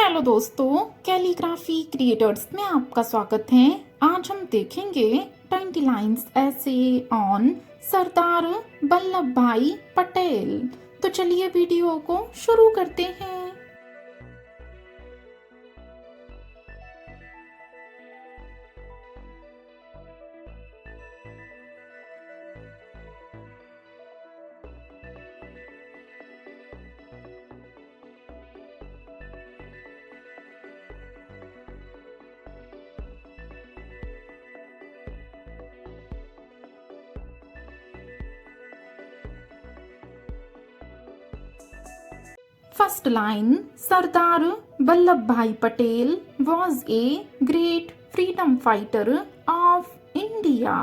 Hello दोस्तों, calligraphy creators में आपका स्वागत है। आज हम देखेंगे 20 लाइन्स ऐसे ऑन सरदार वल्लभ भाई पटेल। तो चलिए वीडियो को शुरू करते हैं। First line, Sardar Vallabhbhai Patel was a great freedom fighter of India.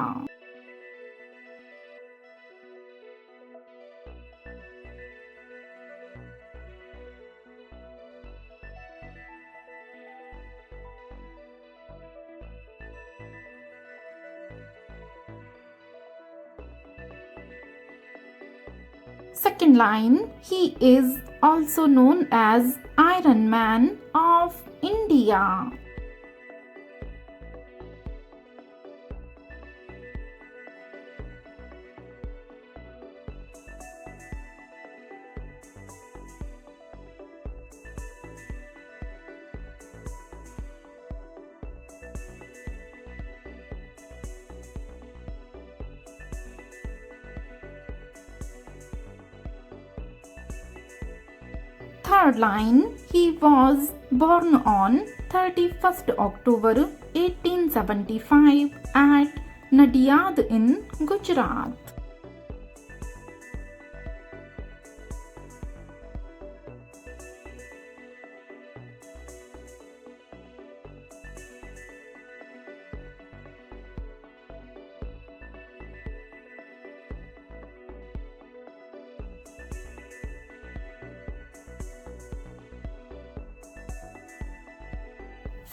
Second line, he is also known as Iron Man of India. Third line, he was born on 31st October 1875 at Nadiad in Gujarat.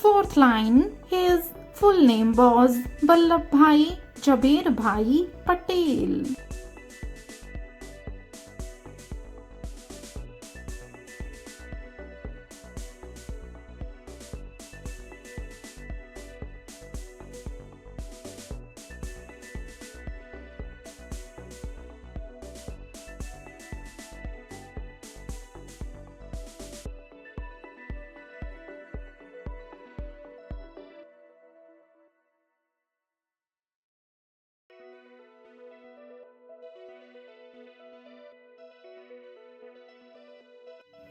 Fourth line, his full name was Vallabhbhai Bhai Patel.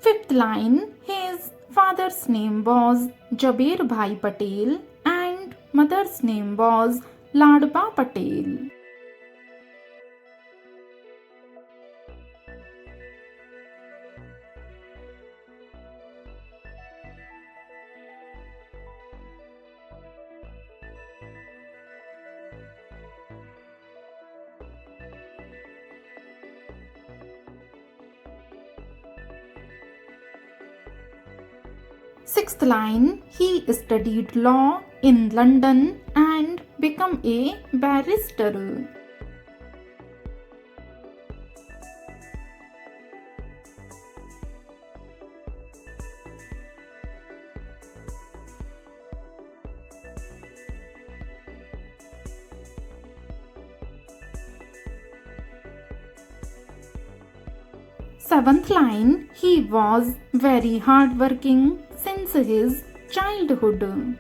Fifth line, his father's name was Bhai Patel and mother's name was Ladba Patel. Sixth line, he studied law in London and became a barrister. Seventh line, he was very hardworking since his childhood.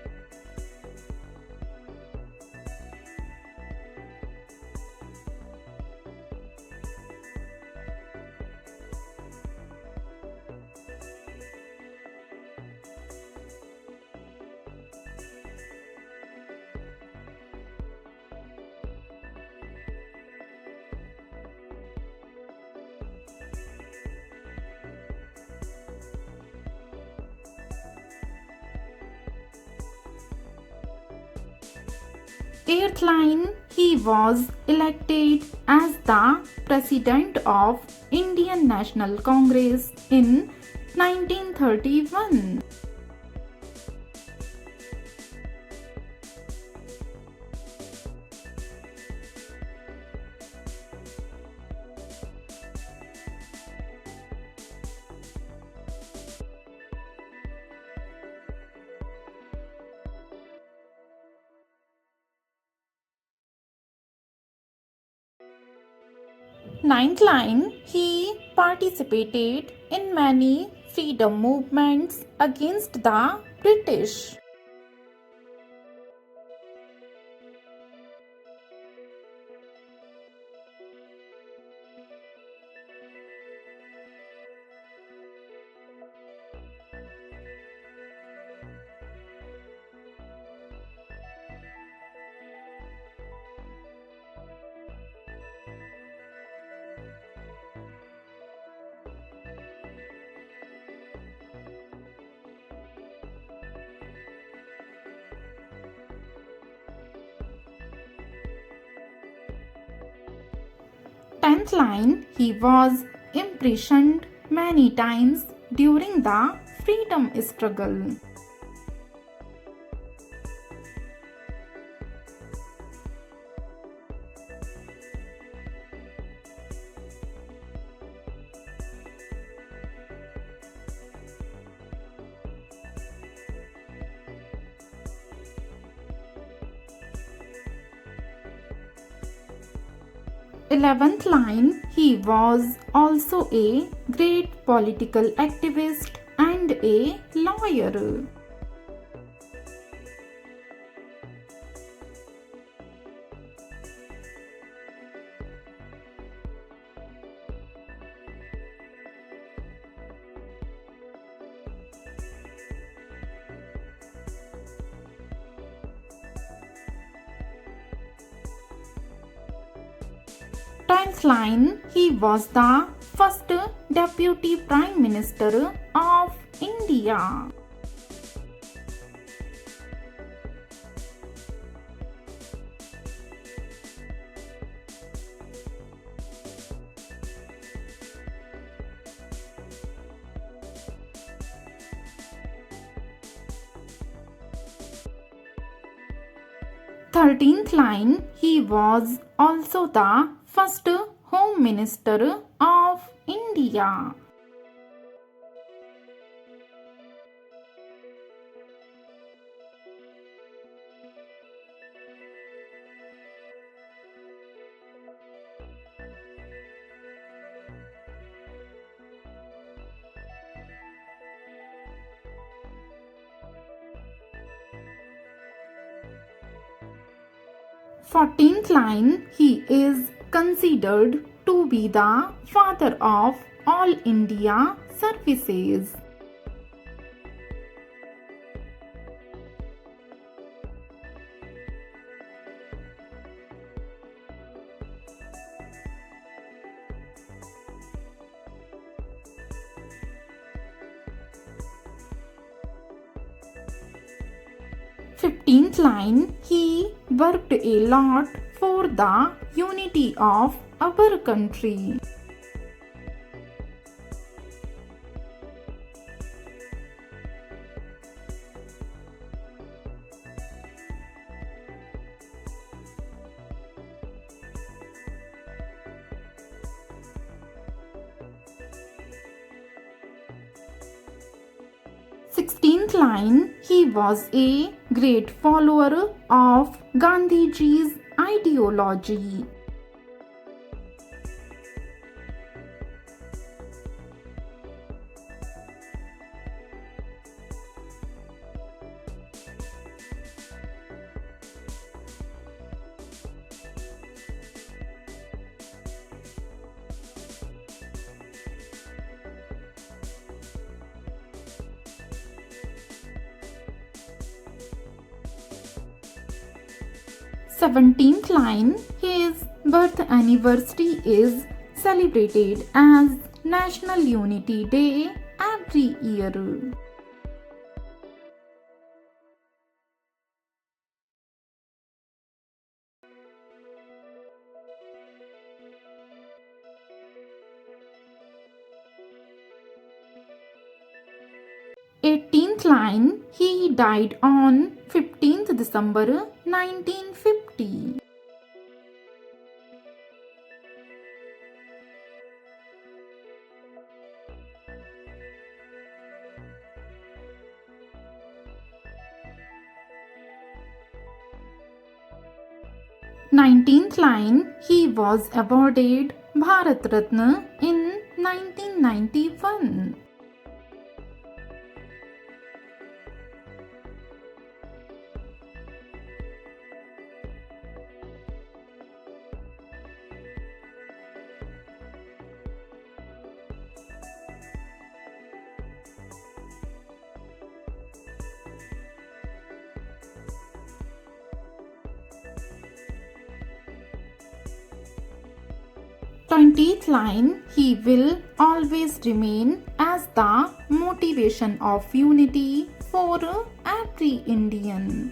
Eighth line, he was elected as the President of Indian National Congress in 1931. Ninth line, he participated in many freedom movements against the British. Tenth line, he was imprisoned many times during the freedom struggle. 11th line, he was also a great political activist and a lawyer. 10th line, he was the first Deputy Prime Minister of India. Thirteenth line, he was also the first Home Minister of India. Fourteenth line, he is considered to be the father of all India services. Fifteenth line, he worked a lot for the unity of our country. Sixteenth line, he was a great follower of Gandhiji's ideology. Seventeenth line, his birth anniversary is celebrated as National Unity Day every year. Eighteenth line, he died on 15th December 1950. Nineteenth line, he was awarded Bharat Ratna in 1991? Twentieth line, he will always remain as the motivation of unity for every Indian.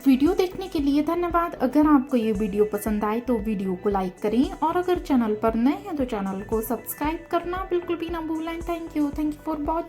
Video देखने के लिए धन्यवाद। अगर आपको ये video पसंद आए तो वीडियो को लाइक करें और अगर चैनल पर नए हैं तो चैनल को सब्सक्राइब करना बिल्कुल भी ना भूलें। Thank you for watching.